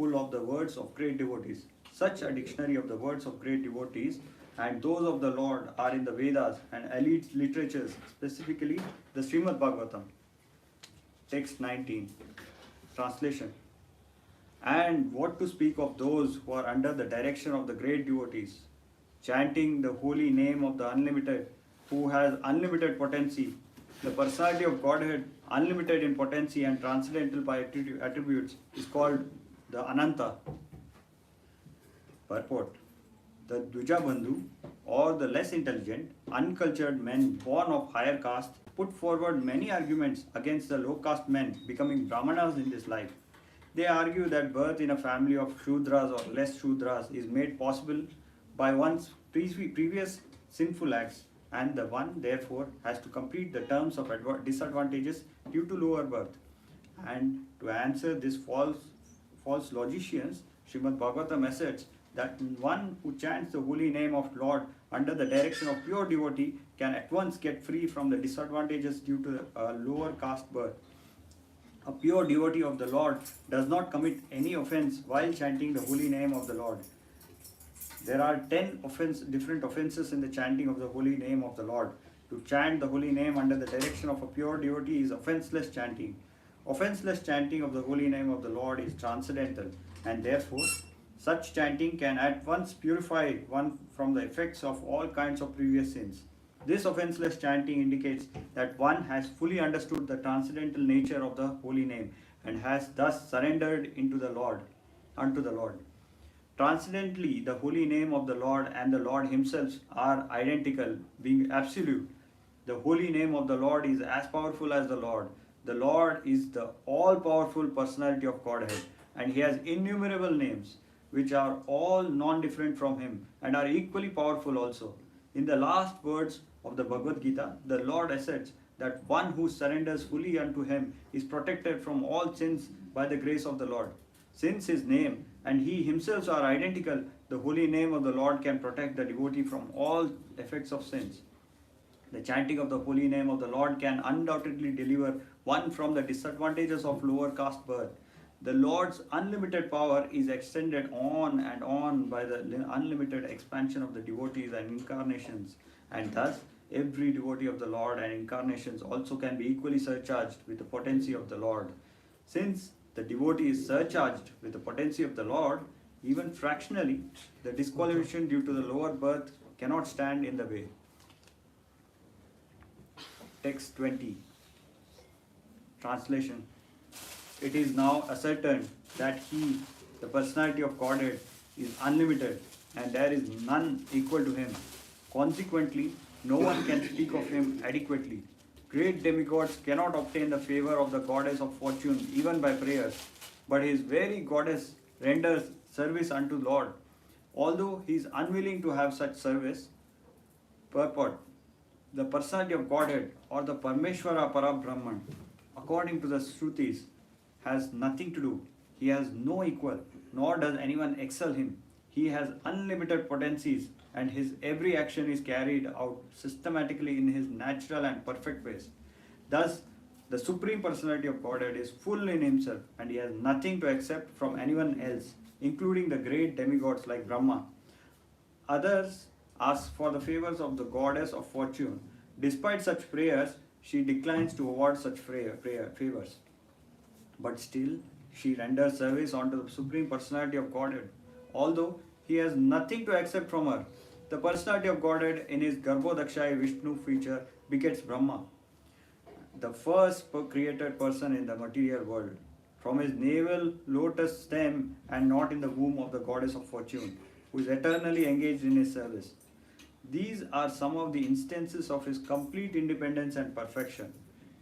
full of the words of great devotees. Such a dictionary of the words of great devotees and those of the Lord are in the Vedas and elite literatures, specifically the Srimad Bhagavatam. Text 19. Translation. And what to speak of those who are under the direction of the great devotees, chanting the holy name of the unlimited, who has unlimited potency, the personality of Godhead, unlimited in potency and transcendental by attributes, is called the Ananta. Purport. The Dvijabandhu, or the less intelligent, uncultured men born of higher caste, put forward many arguments against the low caste men becoming Brahmanas in this life. They argue that birth in a family of Shudras or less Shudras is made possible by one's previous sinful acts, and the one therefore has to complete the terms of disadvantages due to lower birth. And to answer this false logicians, Srimad Bhagavatam asserts that one who chants the holy name of Lord under the direction of pure devotee can at once get free from the disadvantages due to a lower caste birth. A pure devotee of the Lord does not commit any offense while chanting the holy name of the Lord. There are 10 different offenses in the chanting of the holy name of the Lord. To chant the holy name under the direction of a pure devotee is offenseless chanting. Offenseless chanting of the holy name of the Lord is transcendental, and therefore such chanting can at once purify one from the effects of all kinds of previous sins. This offenseless chanting indicates that one has fully understood the transcendental nature of the holy name and has thus surrendered unto the Lord. Transcendently, the holy name of the Lord and the Lord Himself are identical, being absolute. The holy name of the Lord is as powerful as the Lord. The Lord is the all-powerful personality of Godhead, and He has innumerable names, which are all non-different from Him and are equally powerful also. In the last words of the Bhagavad Gita, the Lord asserts that one who surrenders fully unto Him is protected from all sins by the grace of the Lord. Since His name and He Himself are identical, the holy name of the Lord can protect the devotee from all effects of sins. The chanting of the holy name of the Lord can undoubtedly deliver one from the disadvantages of lower caste birth. The Lord's unlimited power is extended on and on by the unlimited expansion of the devotees and incarnations, and thus every devotee of the Lord and incarnations also can be equally surcharged with the potency of the Lord. Since the devotee is surcharged with the potency of the Lord, even fractionally, the disqualification due to the lower birth cannot stand in the way. Text 20. Translation. It is now ascertained that He, the personality of Godhead, is unlimited and there is none equal to Him. Consequently, no one can speak of Him adequately. Great demigods cannot obtain the favor of the goddess of fortune even by prayers, but His very goddess renders service unto Lord. Although He is unwilling to have such service, purport. The personality of Godhead or the Parmeshwara Parabrahman, according to the Shrutis, has nothing to do. He has no equal, nor does anyone excel Him. He has unlimited potencies, and His every action is carried out systematically in His natural and perfect ways. Thus, the Supreme Personality of Godhead is full in Himself, and He has nothing to accept from anyone else, including the great demigods like Brahma. Others ask for the favors of the goddess of fortune. Despite such prayers, she declines to award such favors. But still, she renders service unto the Supreme Personality of Godhead, although He has nothing to accept from her. The Personality of Godhead in His Garbhodakshaya Vishnu feature begets Brahma, the first created person in the material world, from his navel lotus stem and not in the womb of the goddess of fortune, who is eternally engaged in His service. These are some of the instances of His complete independence and perfection.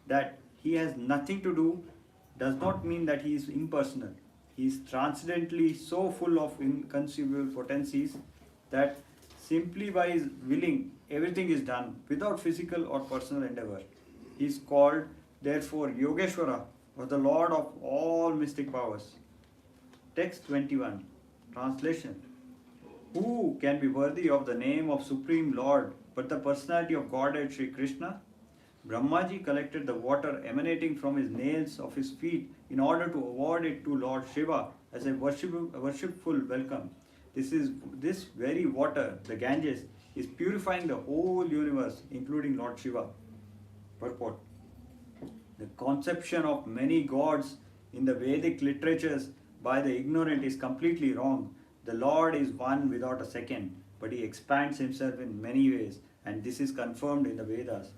That He has nothing to do does not mean that He is impersonal. He is transcendently so full of inconceivable potencies that simply by His willing, everything is done without physical or personal endeavor. He is called, therefore, Yogeshwara, or the Lord of all mystic powers. Text 21. Translation. Who can be worthy of the name of Supreme Lord but the personality of Godhead Sri Krishna? Brahmaji collected the water emanating from his nails of his feet in order to award it to Lord Shiva as a worshipful welcome. This very water, the Ganges, is purifying the whole universe, including Lord Shiva. Purport. The conception of many gods in the Vedic literatures by the ignorant is completely wrong. The Lord is one without a second, but he expands himself in many ways, and this is confirmed in the Vedas.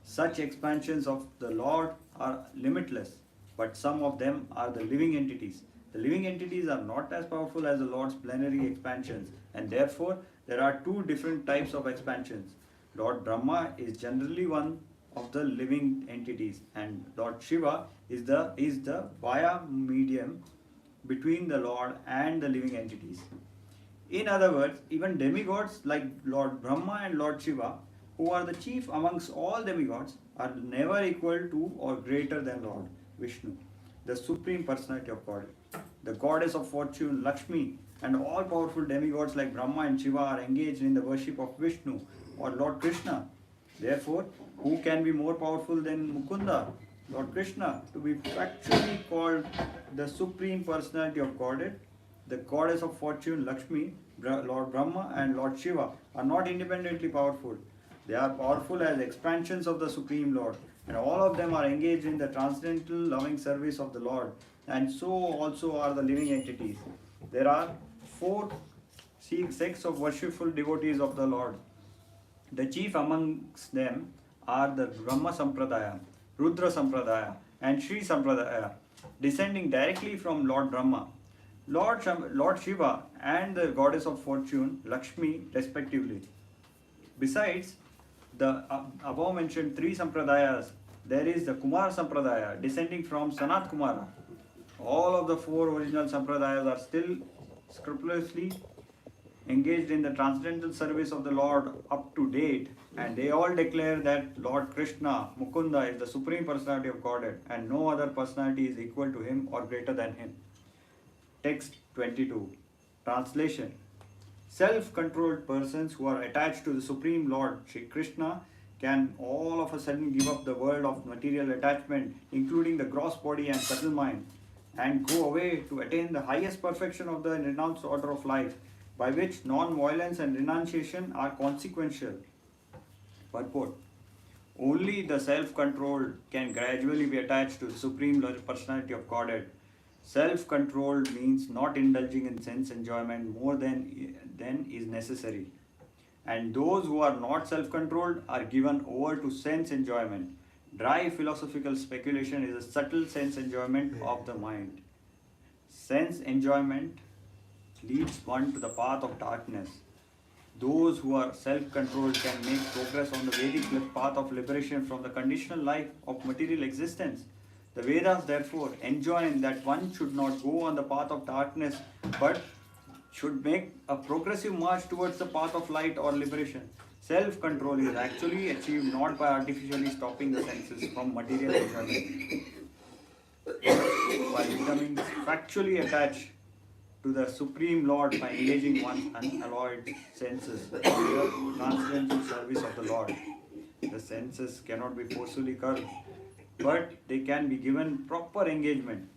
Such expansions of the Lord are limitless, but some of them are the living entities. The living entities are not as powerful as the Lord's plenary expansions, and therefore there are two different types of expansions. Lord Brahma is generally one of the living entities, and Lord Shiva is the via medium between the Lord and the living entities. In other words, even demigods like Lord Brahma and Lord Shiva, who are the chief amongst all demigods, are never equal to or greater than Lord Vishnu, the supreme personality of God. The goddess of fortune, Lakshmi, and all powerful demigods like Brahma and Shiva are engaged in the worship of Vishnu or Lord Krishna. Therefore, who can be more powerful than Mukunda, Lord Krishna, to be factually called the supreme personality of Godhead? The goddess of fortune, Lakshmi, Lord Brahma, and Lord Shiva are not independently powerful. They are powerful as expansions of the Supreme Lord, and all of them are engaged in the transcendental loving service of the Lord, and so also are the living entities. There are four sects of worshipful devotees of the Lord. The chief amongst them are the Brahma Sampradaya, Rudra Sampradaya, and Sri Sampradaya, descending directly from Lord Brahma, Lord Shiva, and the goddess of fortune, Lakshmi, respectively. Besides the above mentioned three Sampradayas, there is the Kumar Sampradaya, descending from Sanat Kumara. All of the four original Sampradayas are still scrupulously engaged in the transcendental service of the Lord up to date, and they all declare that Lord Krishna, Mukunda, is the supreme personality of Godhead, and no other personality is equal to him or greater than him. Text 22. Translation. Self-controlled persons who are attached to the Supreme Lord, Shri Krishna, can all of a sudden give up the world of material attachment, including the gross body and subtle mind, and go away to attain the highest perfection of the renounced order of life, by which non-violence and renunciation are consequential. Purport. Only the self-controlled can gradually be attached to the Supreme Personality of Godhead. Self-controlled means not indulging in sense enjoyment more than is necessary. And those who are not self-controlled are given over to sense enjoyment. Dry philosophical speculation is a subtle sense enjoyment of the mind. Sense enjoyment leads one to the path of darkness. Those who are self-controlled can make progress on the Vedic path of liberation from the conditional life of material existence. The Vedas therefore enjoin that one should not go on the path of darkness, but should make a progressive march towards the path of light or liberation. Self-control is actually achieved not by artificially stopping the senses from material enjoyment, by becoming factually attached to the Supreme Lord by engaging one's unalloyed senses in the transcendental service of the Lord. The senses cannot be forcefully curbed, but they can be given proper engagement.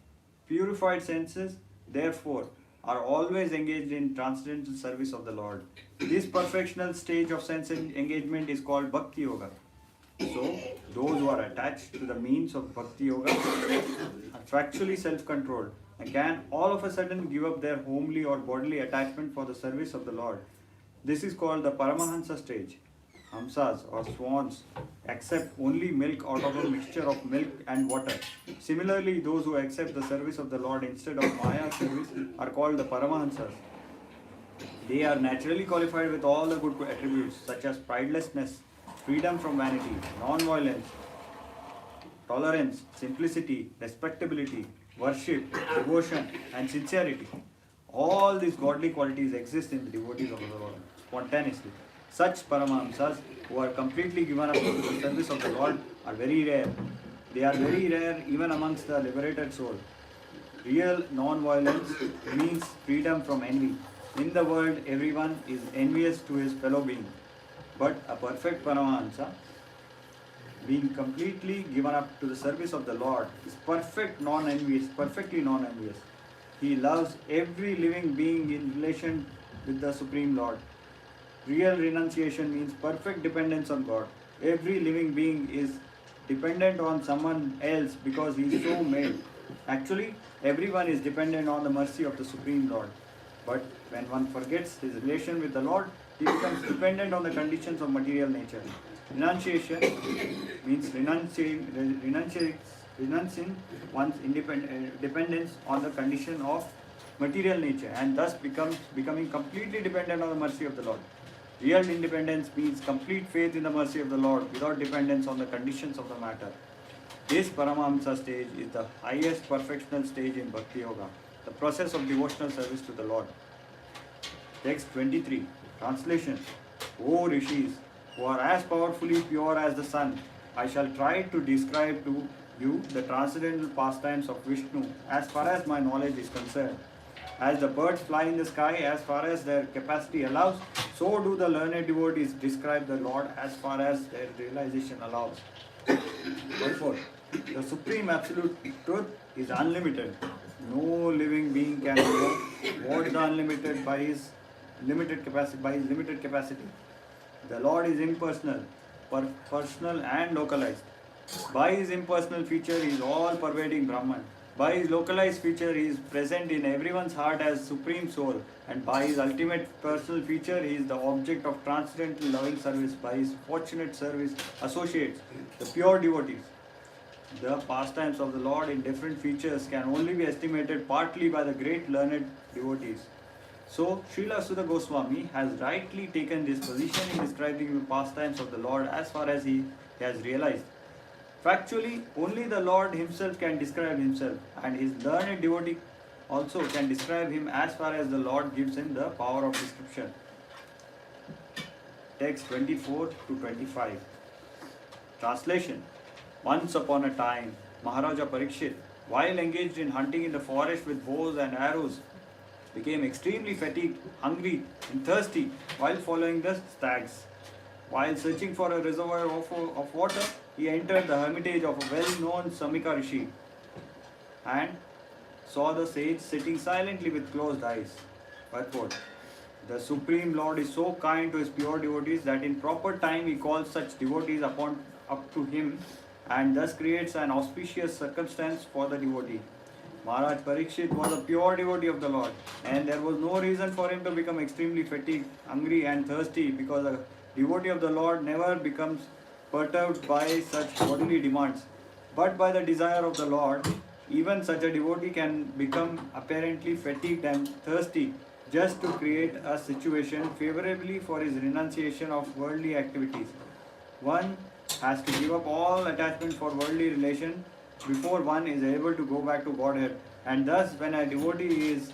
Purified senses, therefore, are always engaged in transcendental service of the Lord. This perfectional stage of sense engagement is called Bhakti Yoga. So, those who are attached to the means of Bhakti Yoga are factually self-controlled and can all of a sudden give up their homely or bodily attachment for the service of the Lord. This is called the Paramahansa stage. Hamsas or swans accept only milk out of a mixture of milk and water. Similarly, those who accept the service of the Lord instead of Maya service are called the Paramahansas. They are naturally qualified with all the good attributes such as pridelessness, freedom from vanity, non-violence, tolerance, simplicity, respectability, worship, devotion, and sincerity. All these godly qualities exist in the devotees of the Lord spontaneously. Such Paramahamsas who are completely given up to the service of the Lord are very rare. They are very rare even amongst the liberated soul. Real non-violence means freedom from envy. In the world, everyone is envious to his fellow being. But a perfect Paramahamsa being completely given up to the service of the Lord, is perfectly non-envious. He loves every living being in relation with the Supreme Lord. Real renunciation means perfect dependence on God. Every living being is dependent on someone else because he is so made. Actually, everyone is dependent on the mercy of the Supreme Lord. But when one forgets his relation with the Lord, he becomes dependent on the conditions of material nature. Renunciation means renouncing one's dependence on the condition of material nature and thus becoming completely dependent on the mercy of the Lord. Real independence means complete faith in the mercy of the Lord without dependence on the conditions of the matter. This Paramahamsa stage is the highest perfectional stage in Bhakti Yoga, the process of devotional service to the Lord. Text 23. Translation. O Rishis, who are as powerfully pure as the sun, I shall try to describe to you the transcendental pastimes of Vishnu as far as my knowledge is concerned. As the birds fly in the sky as far as their capacity allows, so do the learned devotees describe the Lord as far as their realization allows. Therefore, the Supreme Absolute Truth is unlimited. No living being can know what is unlimited by his limited capacity. The Lord is impersonal, personal and localized. By his impersonal feature, he is all-pervading Brahman. By his localized feature, he is present in everyone's heart as Supreme Soul. And by his ultimate personal feature, he is the object of transcendental loving service by his fortunate service associates, the pure devotees. The pastimes of the Lord in different features can only be estimated partly by the great learned devotees. So, Srila Sudha Goswami has rightly taken this position in describing the pastimes of the Lord as far as he has realized. Factually, only the Lord himself can describe himself, and his learned devotee also can describe him as far as the Lord gives him the power of description. Text 24 to 25. Translation. Once upon a time, Maharaja Parikshit, while engaged in hunting in the forest with bows and arrows, became extremely fatigued, hungry, and thirsty while following the stags. While searching for a reservoir of water, he entered the hermitage of a well-known Samika Rishi and saw the sage sitting silently with closed eyes. Purport. The Supreme Lord is so kind to his pure devotees that in proper time he calls such devotees up to him and thus creates an auspicious circumstance for the devotee. Maharaj Parikshit was a pure devotee of the Lord, and there was no reason for him to become extremely fatigued, hungry, and thirsty because a devotee of the Lord never becomes perturbed by such bodily demands. But by the desire of the Lord, even such a devotee can become apparently fatigued and thirsty just to create a situation favorably for his renunciation of worldly activities. One has to give up all attachment for worldly relation before one is able to go back to Godhead. And thus, when a devotee is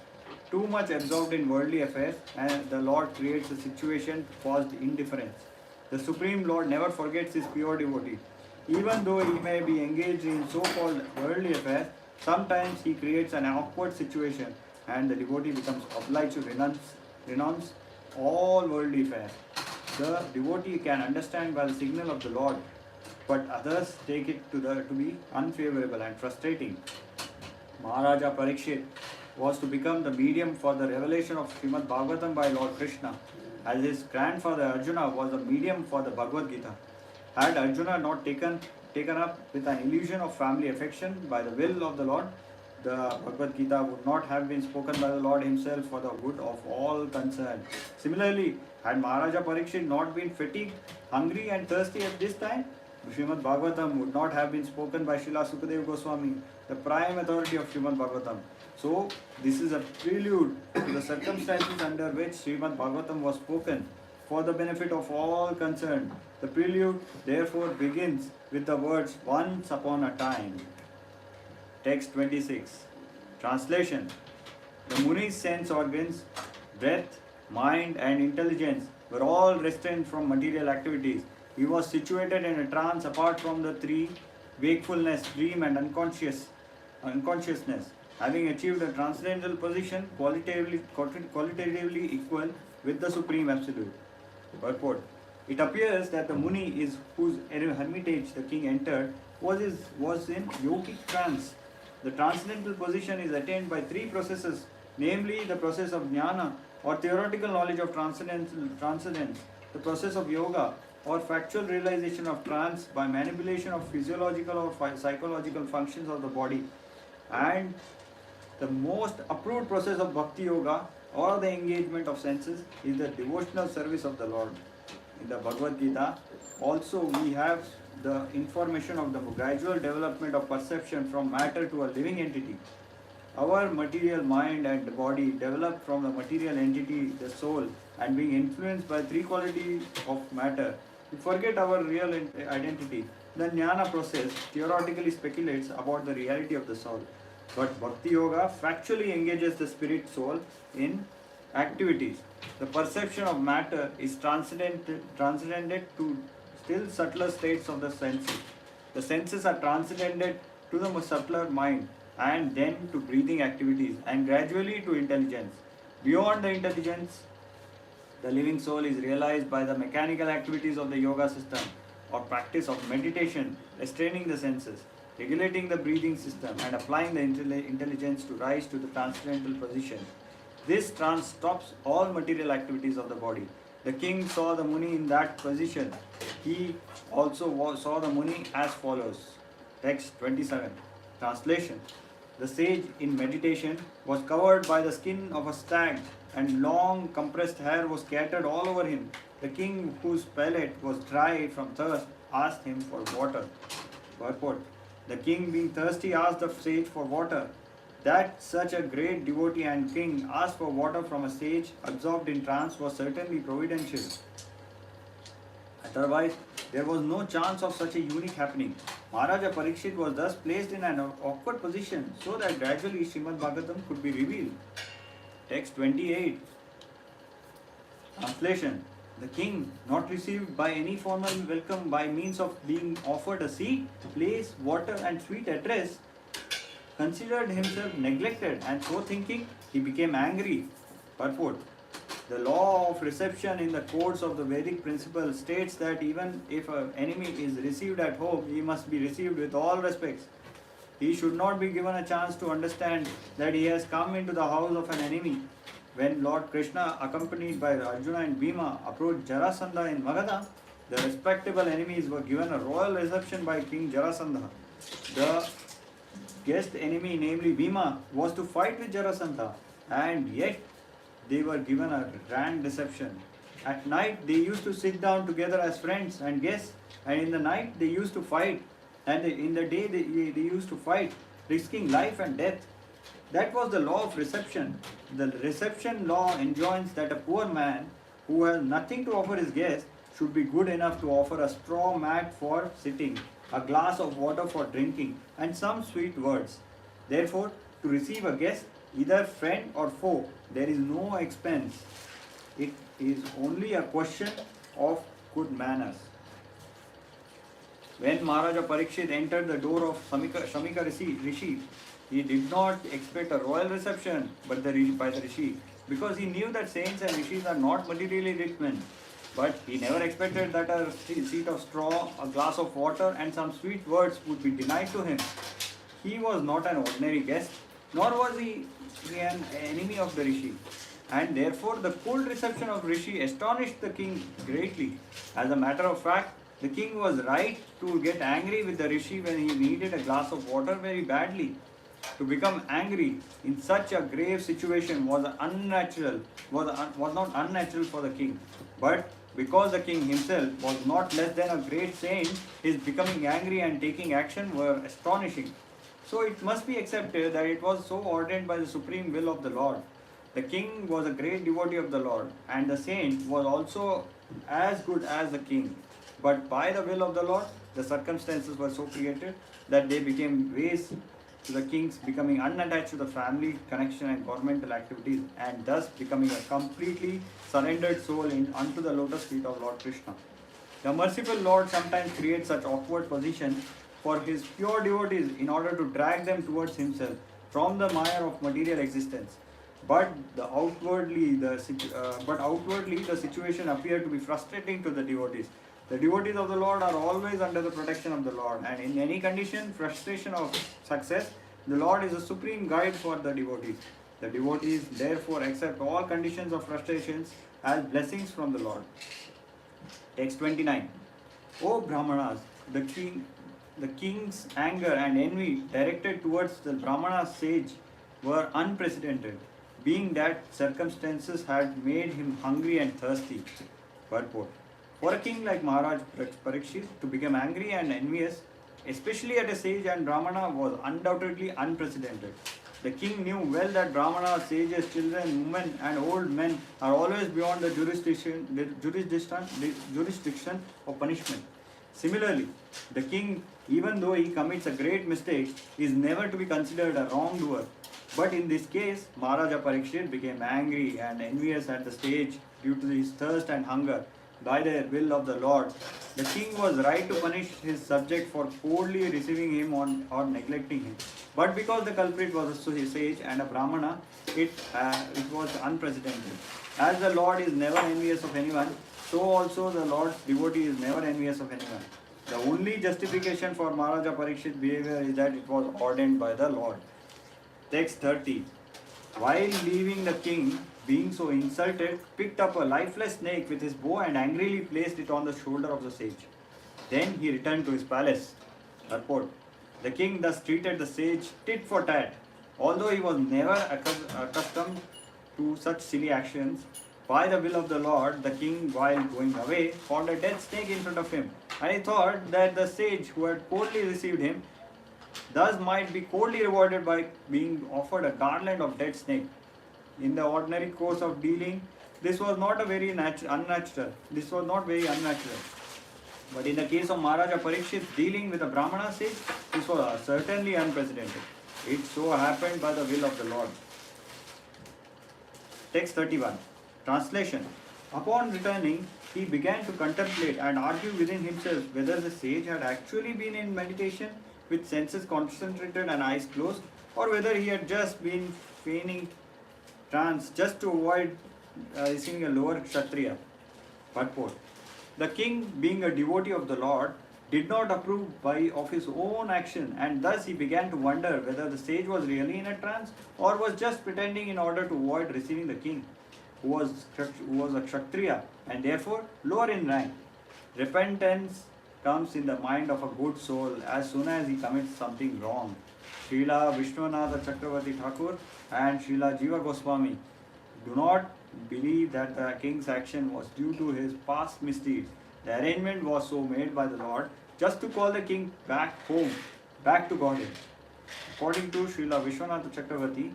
too much absorbed in worldly affairs, and the Lord creates a situation caused indifference. The Supreme Lord never forgets his pure devotee. Even though he may be engaged in so-called worldly affairs, sometimes he creates an awkward situation and the devotee becomes obliged to renounce all worldly affairs. The devotee can understand by the signal of the Lord, but others take it to be unfavorable and frustrating. Maharaja Parikshit was to become the medium for the revelation of Srimad Bhagavatam by Lord Krishna, as his grandfather Arjuna was the medium for the Bhagavad Gita. Had Arjuna not taken up with an illusion of family affection by the will of the Lord, the Bhagavad Gita would not have been spoken by the Lord himself for the good of all concerned. Similarly, had Maharaja Parikshit not been fatigued, hungry and thirsty at this time, Srimad Bhagavatam would not have been spoken by Srila Sukadeva Goswami, the prime authority of Srimad Bhagavatam. So, this is a prelude to the circumstances under which Srimad Bhagavatam was spoken for the benefit of all concerned. The prelude therefore begins with the words once upon a time. Text 26. Translation. The Muni's sense organs, breath, mind and intelligence were all restrained from material activities. He was situated in a trance apart from the three: wakefulness, dream and unconsciousness, having achieved a transcendental position qualitatively equal with the Supreme Absolute. Purport. It appears that the Muni is whose hermitage the king entered was in yogic trance. The transcendental position is attained by three processes, namely the process of jnana or theoretical knowledge of transcendence, the process of yoga or factual realization of trance by manipulation of physiological or psychological functions of the body, and the most approved process of bhakti yoga or the engagement of senses is the devotional service of the Lord. In the Bhagavad Gita, also we have the information of the gradual development of perception from matter to a living entity. Our material mind and body develop from the material entity, the soul, and being influenced by three qualities of matter. We forget our real identity. The jnana process theoretically speculates about the reality of the soul. But Bhakti Yoga factually engages the spirit soul in activities. The perception of matter is transcended to still subtler states of the senses. The senses are transcended to the subtler mind and then to breathing activities and gradually to intelligence. Beyond the intelligence, the living soul is realized by the mechanical activities of the yoga system or practice of meditation, restraining the senses, regulating the breathing system, and applying the intelligence to rise to the transcendental position. This trance stops all material activities of the body. The king saw the Muni in that position. He also saw the Muni as follows. Text 27. Translation. The sage in meditation was covered by the skin of a stag, and long compressed hair was scattered all over him. The king, whose palate was dry from thirst, asked him for water. Purport. The king, being thirsty, asked the sage for water. That such a great devotee and king asked for water from a sage absorbed in trance was certainly providential. Otherwise, there was no chance of such a unique happening. Maharaja Parikshit was thus placed in an awkward position so that gradually Srimad Bhagavatam could be revealed. Text 28. Translation. The king, not received by any formal welcome by means of being offered a seat, place, water, and sweet address, considered himself neglected, and so thinking, he became angry. Purport. The law of reception in the codes of the Vedic principle states that even if an enemy is received at home, he must be received with all respects. He should not be given a chance to understand that he has come into the house of an enemy. When Lord Krishna, accompanied by Arjuna and Bhima, approached Jarasandha in Magadha, the respectable enemies were given a royal reception by King Jarasandha. The guest enemy, namely Bhima, was to fight with Jarasandha, and yet they were given a grand reception. At night, they used to sit down together as friends and guests, and in the night, they used to fight, and in the day, they used to fight, risking life and death. That was the law of reception. The reception law enjoins that a poor man who has nothing to offer his guest should be good enough to offer a straw mat for sitting, a glass of water for drinking, and some sweet words. Therefore, to receive a guest, either friend or foe, there is no expense. It is only a question of good manners. When Maharaja Parikshit entered the door of Shamika Rishi, he did not expect a royal reception by the Rishi, because he knew that saints and rishis are not materially rich men. But he never expected that a seat of straw, a glass of water, and some sweet words would be denied to him. He was not an ordinary guest, nor was he an enemy of the Rishi. And therefore, the cold reception of Rishi astonished the king greatly. As a matter of fact, the king was right to get angry with the Rishi when he needed a glass of water very badly. To become angry in such a grave situation was not unnatural for the king. But because the king himself was not less than a great saint, his becoming angry and taking action were astonishing. So it must be accepted that it was so ordained by the supreme will of the Lord. The king was a great devotee of the Lord, and the saint was also as good as the king. But by the will of the Lord, the circumstances were so created that they became ways to the king's becoming unattached to the family connection and governmental activities, and thus becoming a completely surrendered soul unto the lotus feet of Lord Krishna. The merciful Lord sometimes creates such awkward positions for his pure devotees in order to drag them towards himself from the mire of material existence. but outwardly the situation appeared to be frustrating to the devotees. The devotees of the Lord are always under the protection of the Lord, and in any condition, frustration of success, the Lord is a supreme guide for the devotees. The devotees therefore accept all conditions of frustrations as blessings from the Lord. Text 29. O Brahmanas, the king's anger and envy directed towards the Brahmana sage were unprecedented, being that circumstances had made him hungry and thirsty. Purport. For a king like Maharaj Parikshit to become angry and envious, especially at a sage and Brahmana, was undoubtedly unprecedented. The king knew well that Brahmanas, sages, children, women, and old men are always beyond the jurisdiction of punishment. Similarly, the king, even though he commits a great mistake, is never to be considered a wrongdoer. But in this case, Maharaja Parikshit became angry and envious at the stage due to his thirst and hunger by the will of the Lord. The king was right to punish his subject for coldly receiving him or neglecting him. But because the culprit was a sage and a Brahmana, it was unprecedented. As the Lord is never envious of anyone, so also the Lord's devotee is never envious of anyone. The only justification for Maharaja Parikshit's behavior is that it was ordained by the Lord. Text 30. While leaving, the king, being so insulted, picked up a lifeless snake with his bow and angrily placed it on the shoulder of the sage. Then he returned to his palace. Purport. The king thus treated the sage tit for tat. Although he was never accustomed to such silly actions, by the will of the Lord, the king, while going away, found a dead snake in front of him. And he thought that the sage who had coldly received him thus might be coldly rewarded by being offered a garland of dead snake. In the ordinary course of dealing, this was not very unnatural. But in the case of Maharaja Parikshit dealing with a Brahmana sage, this was certainly unprecedented. It so happened by the will of the Lord. Text 31. Translation. Upon returning, he began to contemplate and argue within himself whether the sage had actually been in meditation with senses concentrated and eyes closed, or whether he had just been feigning trance just to avoid receiving a lower Kshatriya. Purport. The king, being a devotee of the Lord, did not approve of his own action, and thus he began to wonder whether the sage was really in a trance or was just pretending in order to avoid receiving the king, who was a Kshatriya and therefore lower in rank. Repentance comes in the mind of a good soul as soon as he commits something wrong. Srila Vishwanatha Chakravarti Thakur and Srila Jiva Goswami do not believe that the king's action was due to his past misdeeds. The arrangement was so made by the Lord just to call the king back home, back to Godhead. According to Srila Vishwanatha Chakravarti,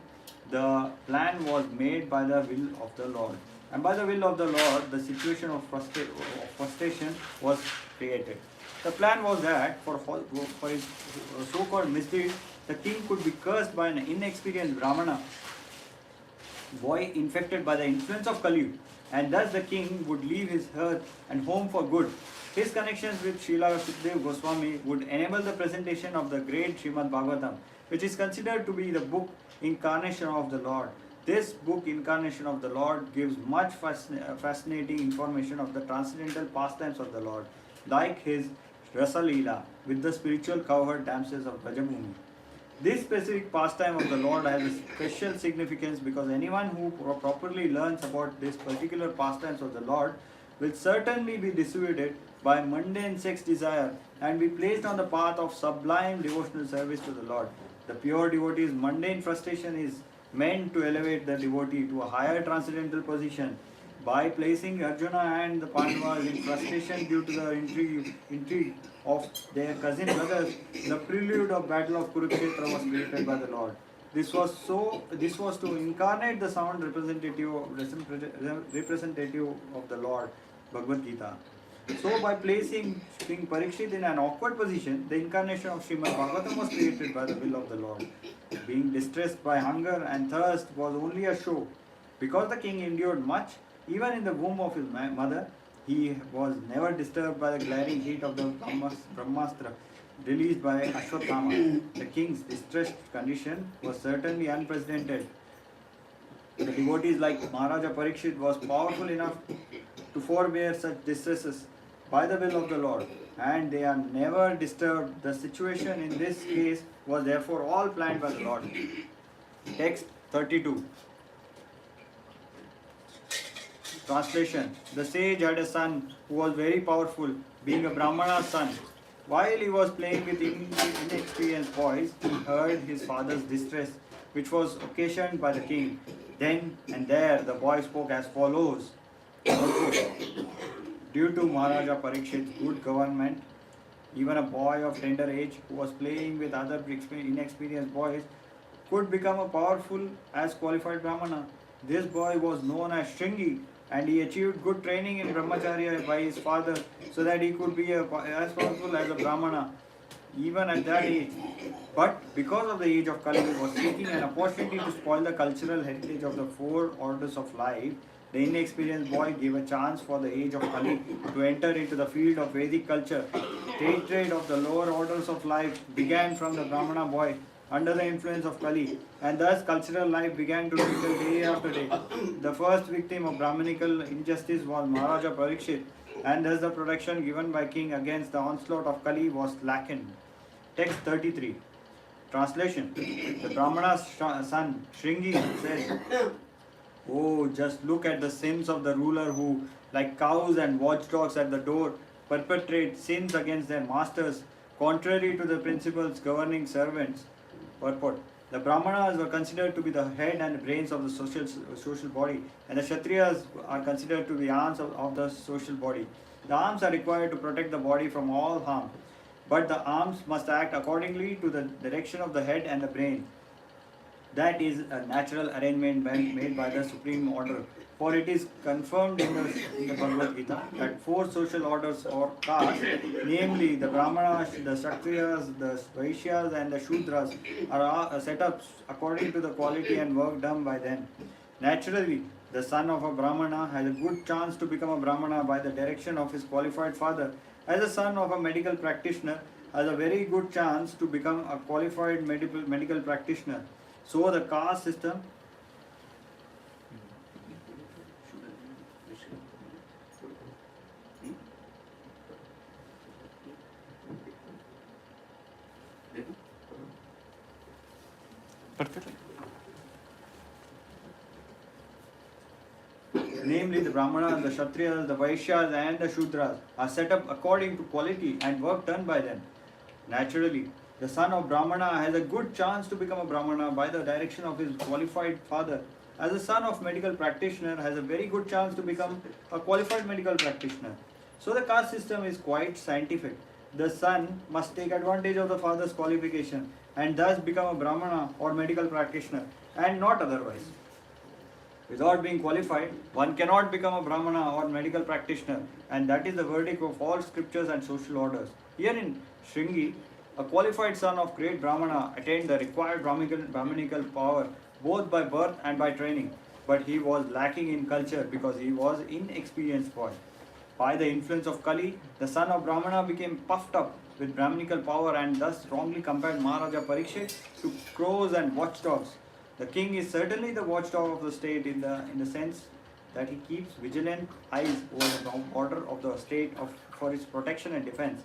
the plan was made by the will of the Lord. And by the will of the Lord, the situation of frustration was created. The plan was that for his so-called misdeeds, the king could be cursed by an inexperienced Brahmana boy infected by the influence of Kali, and thus the king would leave his hearth and home for good. His connections with Srila Sukadeva Goswami would enable the presentation of the great Srimad Bhagavatam, which is considered to be the book Incarnation of the Lord. This book, Incarnation of the Lord, gives much fascinating information of the transcendental pastimes of the Lord, like his Rasa Leela with the spiritual cowherd damsels of Brajabhumi. This specific pastime of the Lord has a special significance because anyone who properly learns about this particular pastimes of the Lord will certainly be dissuaded by mundane sex desire and be placed on the path of sublime devotional service to the Lord. The pure devotee's mundane frustration is meant to elevate the devotee to a higher transcendental position. By placing Arjuna and the Pandavas in frustration due to the intrigue of their cousin brothers, the prelude of battle of Kurukshetra was created by the Lord. This was to incarnate the sound representative of the Lord, Bhagavad Gita. So by placing King Parikshit in an awkward position, the incarnation of Srimad Bhagavatam was created by the will of the Lord. Being distressed by hunger and thirst was only a show. Because the king endured much, even in the womb of his mother, he was never disturbed by the glaring heat of the Brahmastra released by Ashwatthama. The king's distressed condition was certainly unprecedented. The devotees like Maharaja Parikshit was powerful enough to forbear such distresses by the will of the Lord, and they are never disturbed. The situation in this case was therefore all planned by the Lord. Text 32. Translation. The sage had a son who was very powerful, being a Brahmana's son. While he was playing with inexperienced boys, he heard his father's distress, which was occasioned by the king. Then and there the boy spoke as follows. Due to Maharaja Parikshit's good government, even a boy of tender age who was playing with other inexperienced boys could become a powerful as qualified Brahmana. This boy was known as Shringi, and he achieved good training in Brahmacharya by his father so that he could be as powerful as a Brahmana even at that age. But because of the age of Kali, he was seeking an opportunity to spoil the cultural heritage of the four orders of life. The inexperienced boy gave a chance for the age of Kali to enter into the field of Vedic culture. State trade of the lower orders of life began from the Brahmana boy under the influence of Kali, and thus cultural life began to dwindle day after day. The first victim of Brahminical injustice was Maharaja Parikshit, and thus the protection given by king against the onslaught of Kali was slackened. Text 33. Translation. The Brahmana's son Shringi said, "Oh, just look at the sins of the ruler who, like cows and watchdogs at the door, perpetrate sins against their masters, contrary to the principles governing servants." Purport. The Brahmanas were considered to be the head and brains of the social body, and the Kshatriyas are considered to be arms of the social body. The arms are required to protect the body from all harm, but the arms must act accordingly to the direction of the head and the brain. That is a natural arrangement made by the Supreme Order. For it is confirmed in the Bhagavad Gita that four social orders or castes, namely the Brahmanas, the Kshatriyas, the Vaishyas, and the Shudras, are set up according to the quality and work done by them. Naturally, the son of a Brahmana has a good chance to become a Brahmana by the direction of his qualified father. As a son of a medical practitioner, has a very good chance to become a qualified medical practitioner. So the caste system namely the Brahmanas, the Kshatriyas, the Vaishyas, and the Shudras, are set up according to quality and work done by them. Naturally, the son of Brahmana has a good chance to become a Brahmana by the direction of his qualified father. As a son of medical practitioner, has a very good chance to become a qualified medical practitioner. So the caste system is quite scientific. The son must take advantage of the father's qualification and thus become a Brahmana or medical practitioner, and not otherwise. Without being qualified, one cannot become a Brahmana or medical practitioner, and that is the verdict of all scriptures and social orders. Here in Shringi, a qualified son of great Brahmana attained the required Brahminical power both by birth and by training, but he was lacking in culture because he was inexperienced boy. By the influence of Kali, the son of Brahmana became puffed up with Brahminical power and thus wrongly compared Maharaja Parikshit to crows and watchdogs. The king is certainly the watchdog of the state in the sense that he keeps vigilant eyes over the order of the state for its protection and defense.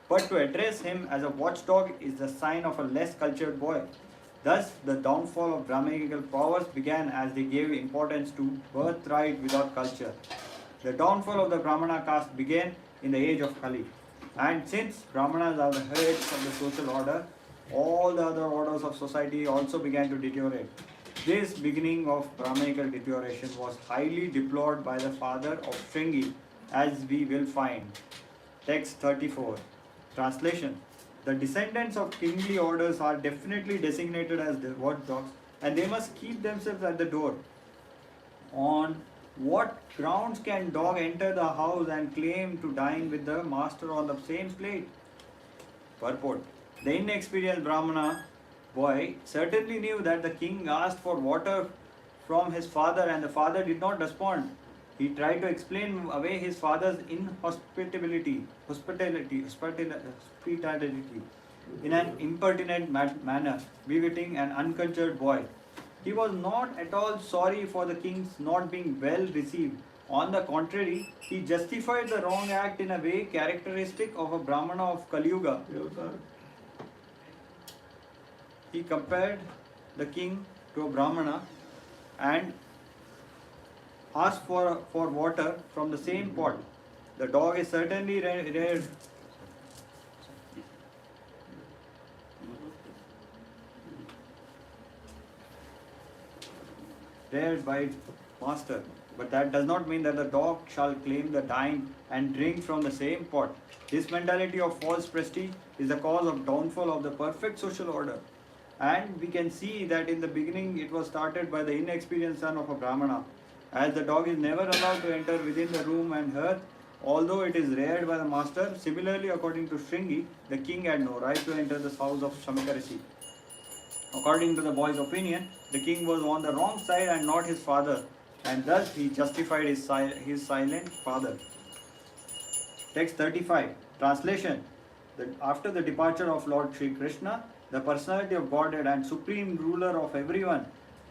But to address him as a watchdog is the sign of a less cultured boy. Thus, the downfall of Brahminical powers began as they gave importance to birthright without culture. The downfall of the Brahmana caste began in the age of Kali. And since Brahmanas are the heads of the social order, all the other orders of society also began to deteriorate. This beginning of Brahminical deterioration was highly deplored by the father of Shringi, as we will find. Text 34. Translation. The descendants of kingly orders are definitely designated as the watchdogs, and they must keep themselves at the door. On what grounds can dog enter the house and claim to dine with the master on the same plate? Purport. The inexperienced Brahmana boy certainly knew that the king asked for water from his father and the father did not respond. He tried to explain away his father's hospitality in an impertinent manner, befitting an uncultured boy. He was not at all sorry for the king's not being well received. On the contrary, he justified the wrong act in a way characteristic of a Brahmana of Kali Yuga. He compared the king to a Brahmana and asked for water from the same pot. The dog is certainly reared by its master, but that does not mean that the dog shall claim the time and drink from the same pot. This mentality of false prestige is the cause of downfall of the perfect social order. And we can see that in the beginning it was started by the inexperienced son of a Brahmana. As the dog is never allowed to enter within the room and hearth, although it is reared by the master, similarly according to Shringi, the king had no right to enter the house of Shamika Rishi. According to the boy's opinion, the king was on the wrong side and not his father, and thus he justified his silent father. Text 35. Translation. After the departure of Lord Sri Krishna, the personality of Godhead and supreme ruler of everyone,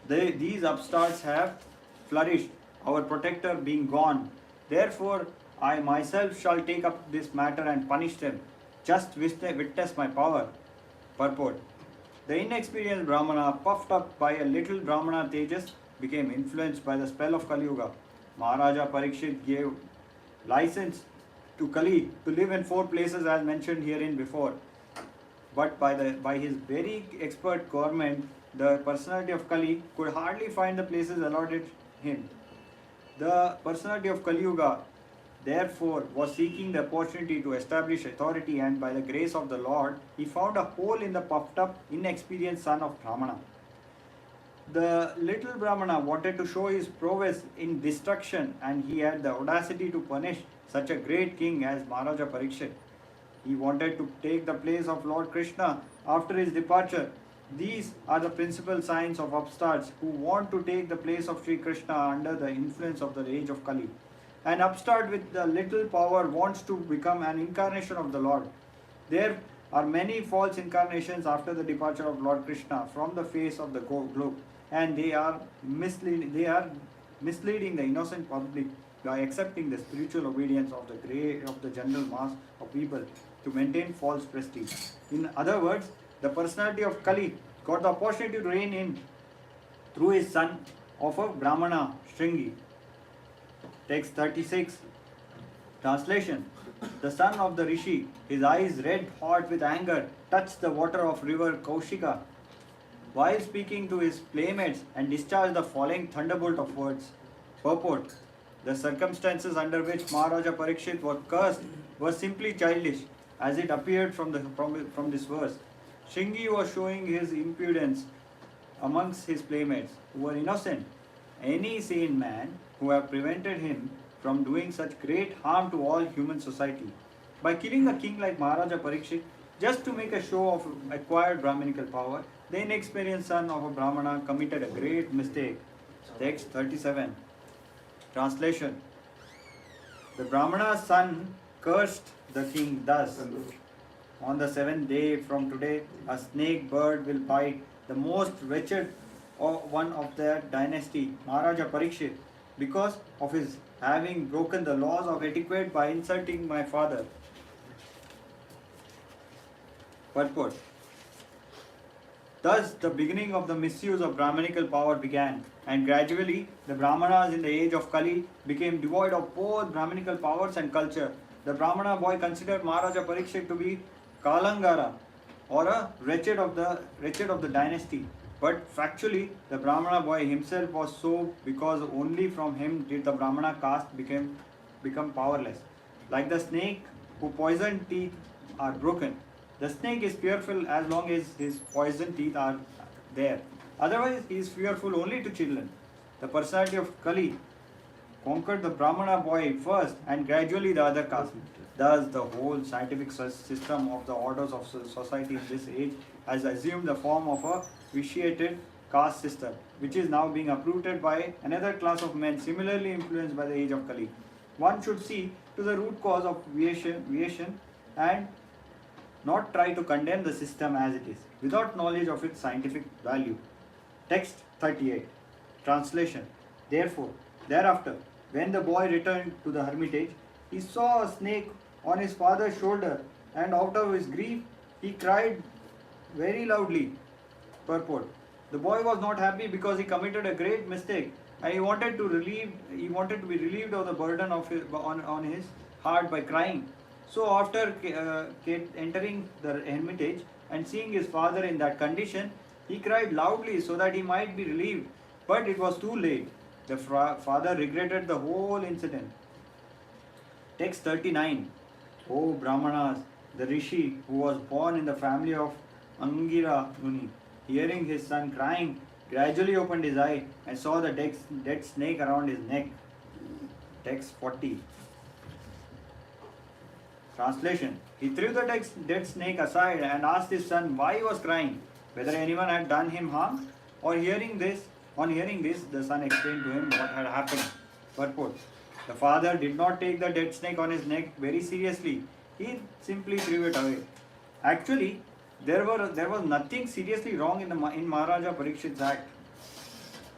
these upstarts have flourished, our protector being gone. Therefore, I myself shall take up this matter and punish them. Just witness my power. Purport. The inexperienced Brahmana, puffed up by a little Brahmana Tejas, became influenced by the spell of Kali Yuga. Maharaja Parikshit gave license to Kali to live in 4 places as mentioned herein before. But by his very expert government, the personality of Kali could hardly find the places allotted him. The personality of Kali Yuga therefore was seeking the opportunity to establish authority, and by the grace of the Lord, he found a hole in the puffed up, inexperienced son of Brahmana. The little Brahmana wanted to show his prowess in destruction, and he had the audacity to punish such a great king as Maharaja Parikshit. He wanted to take the place of Lord Krishna after his departure. These are the principal signs of upstarts who want to take the place of Sri Krishna under the influence of the age of Kali. An upstart with the little power wants to become an incarnation of the Lord. There are many false incarnations after the departure of Lord Krishna from the face of the globe, and they are misleading the innocent public by accepting the spiritual obedience of the general mass of people to maintain false prestige. In other words, the personality of Kali got the opportunity to reign in through his son of a Brahmana, Shringi. Text 36. Translation. The son of the Rishi, his eyes red hot with anger, touched the water of river Kaushika while speaking to his playmates and discharged the following thunderbolt of words. Purport. The circumstances under which Maharaja Parikshit was cursed were simply childish, as it appeared from this verse. Shringi was showing his impudence amongst his playmates, who were innocent. Any sane man who have prevented him from doing such great harm to all human society. By killing a king like Maharaja Parikshit, just to make a show of acquired Brahminical power, the inexperienced son of a Brahmana committed a great mistake. Text 37. Translation. The Brahmana's son cursed the king thus. On the 7th day from today, a snake bird will bite the most wretched one of their dynasty, Maharaja Parikshit, because of his having broken the laws of etiquette by insulting my father. Purport. Thus, the beginning of the misuse of Brahminical power began, and gradually the Brahmanas in the age of Kali became devoid of both Brahminical powers and culture. The Brahmana boy considered Maharaja Parikshit to be Kalangara, or a wretched of the dynasty. But factually, the Brahmana boy himself was so because only from him did the Brahmana caste become powerless. Like the snake whose poison teeth are broken. The snake is fearful as long as his poison teeth are there. Otherwise, he is fearful only to children. The personality of Kali conquered the Brahmana boy first and gradually the other castes. Thus, the whole scientific system of the orders of society in this age has assumed the form of a vitiated caste system, which is now being uprooted by another class of men similarly influenced by the age of Kali. One should see to the root cause of vitiation and not try to condemn the system as it is, without knowledge of its scientific value. Text 38. Translation. Therefore, thereafter, when the boy returned to the hermitage, he saw a snake on his father's shoulder, and out of his grief, he cried very loudly. Purport. The boy was not happy because he committed a great mistake, and he wanted to be relieved of the burden of on his heart by crying. So after entering the hermitage and seeing his father in that condition, he cried loudly so that he might be relieved, but it was too late. The father regretted the whole incident. Text 39. O Brahmanas, the rishi who was born in the family of Angira Muni, hearing his son crying, gradually opened his eye and saw the dead snake around his neck. Text 40. Translation. He threw the dead snake aside and asked his son why he was crying, whether anyone had done him harm. On hearing this, the son explained to him what had happened. Purport. The father did not take the dead snake on his neck very seriously. He simply threw it away. Actually, there was nothing seriously wrong in Maharaja Parikshit's act.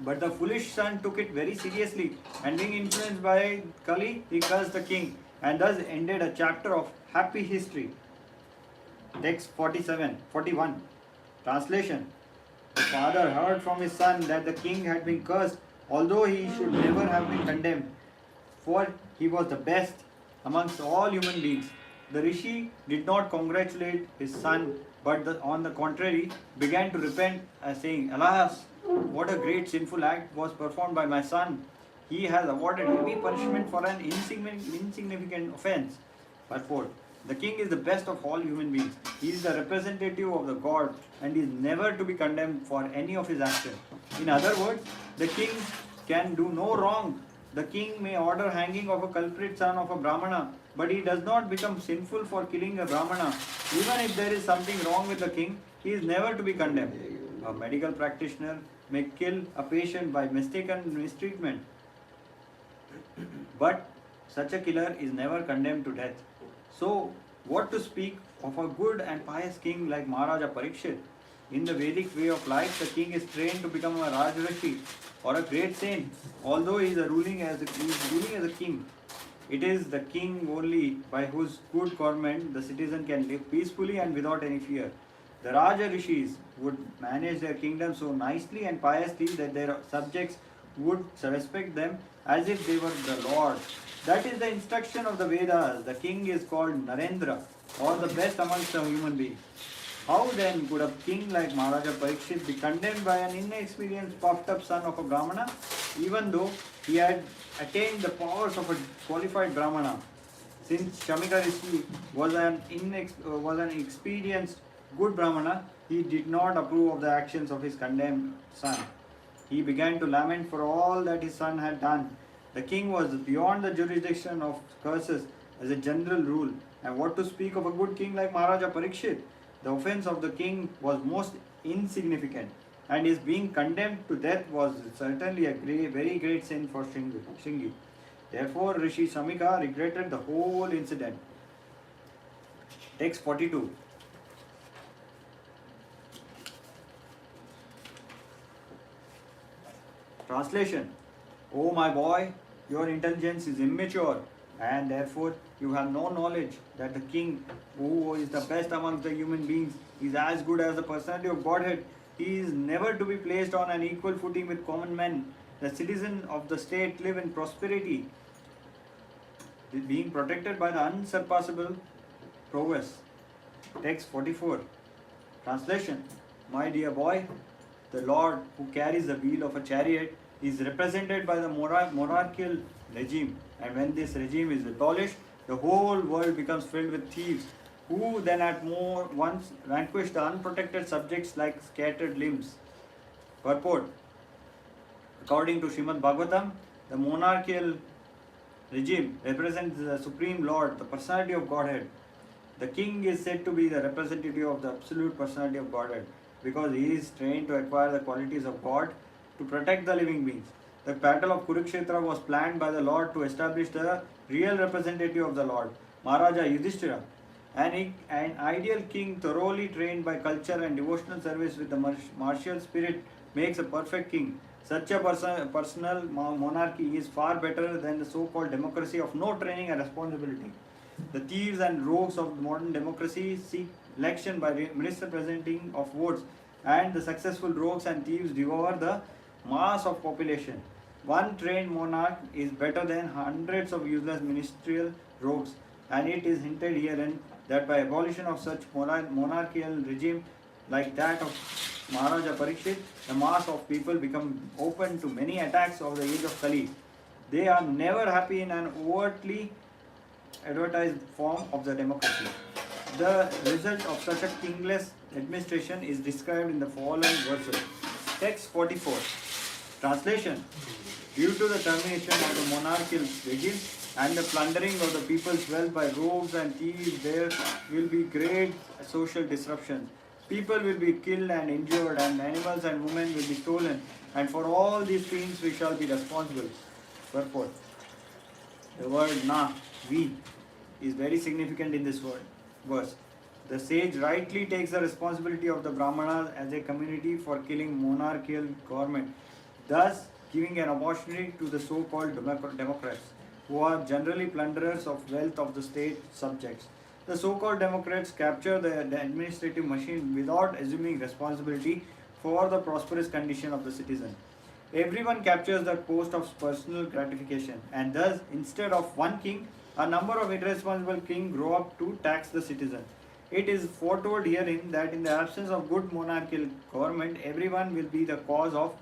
But the foolish son took it very seriously, and being influenced by Kali, he cursed the king, and thus ended a chapter of happy history. Text 41. Translation. The father heard from his son that the king had been cursed, although he should never have been condemned, for he was the best amongst all human beings. The rishi did not congratulate his son, but on the contrary began to repent, saying, Alas, what a great sinful act was performed by my son. He has awarded heavy punishment for an insignificant offense. Purport. The king is the best of all human beings. He is the representative of the God and is never to be condemned for any of his actions. In other words, the king can do no wrong. The king may order hanging of a culprit son of a Brahmana, but he does not become sinful for killing a Brahmana. Even if there is something wrong with the king, he is never to be condemned. A medical practitioner may kill a patient by mistaken mistreatment, but such a killer is never condemned to death. So, what to speak of a good and pious king like Maharaja Parikshit? In the Vedic way of life, the king is trained to become a Rajrishi or a great saint, although he is ruling as a king. It is the king only by whose good government the citizen can live peacefully and without any fear. The Raja Rishis would manage their kingdom so nicely and piously that their subjects would respect them as if they were the Lord. That is the instruction of the Vedas. The king is called Narendra, or the best amongst the human beings. How then could a king like Maharaja Parikshit be condemned by an inexperienced, puffed up son of a Brahmana, even though he had attained the powers of a qualified Brahmana? Since Shamika Rishi was an experienced, good Brahmana, he did not approve of the actions of his condemned son. He began to lament for all that his son had done. The king was beyond the jurisdiction of curses as a general rule, and what to speak of a good king like Maharaja Parikshit? The offense of the king was most insignificant, and his being condemned to death was certainly a very great sin for Shringi. Therefore, Rishi Shamika regretted the whole incident. Text 42. Translation. O my boy, your intelligence is immature, and therefore you have no knowledge that the king, who is the best amongst the human beings, is as good as the personality of Godhead. He is never to be placed on an equal footing with common men. The citizens of the state live in prosperity, being protected by the unsurpassable prowess. Text 44. Translation. My dear boy, the Lord who carries the wheel of a chariot is represented by the monarchical regime, and when this regime is abolished, the whole world becomes filled with thieves, who then at once vanquish the unprotected subjects like scattered limbs. Purport. According to Srimad Bhagavatam, the monarchical regime represents the Supreme Lord, the personality of Godhead. The king is said to be the representative of the absolute personality of Godhead, because he is trained to acquire the qualities of God to protect the living beings. The battle of Kurukshetra was planned by the Lord to establish the real representative of the Lord, Maharaja Yudhishthira, an ideal king thoroughly trained by culture and devotional service with the martial spirit makes a perfect king. Such a personal monarchy is far better than the so-called democracy of no training and responsibility. The thieves and rogues of modern democracy seek election by minister presenting of votes, and the successful rogues and thieves devour the mass of population. One trained monarch is better than hundreds of useless ministerial rogues, and it is hinted herein that by abolition of such monarchical regime like that of Maharaja Parikshit, the mass of people become open to many attacks of the age of Kali. They are never happy in an overtly advertised form of the democracy. The result of such a kingless administration is described in the following verses. Text 44. Translation. Due to the termination of the monarchical regime and the plundering of the people's wealth by rogues and thieves, there will be great social disruptions. People will be killed and injured, and animals and women will be stolen, and for all these things we shall be responsible. Purport. The word na, we, is very significant in this verse. The sage rightly takes the responsibility of the Brahmanas as a community for killing monarchical government, thus giving an opportunity to the so-called Democrats, who are generally plunderers of wealth of the state subjects. The so-called Democrats capture the administrative machine without assuming responsibility for the prosperous condition of the citizen. Everyone captures the post of personal gratification, and thus, instead of one king, a number of irresponsible kings grow up to tax the citizen. It is foretold herein that in the absence of good monarchical government, everyone will be the cause of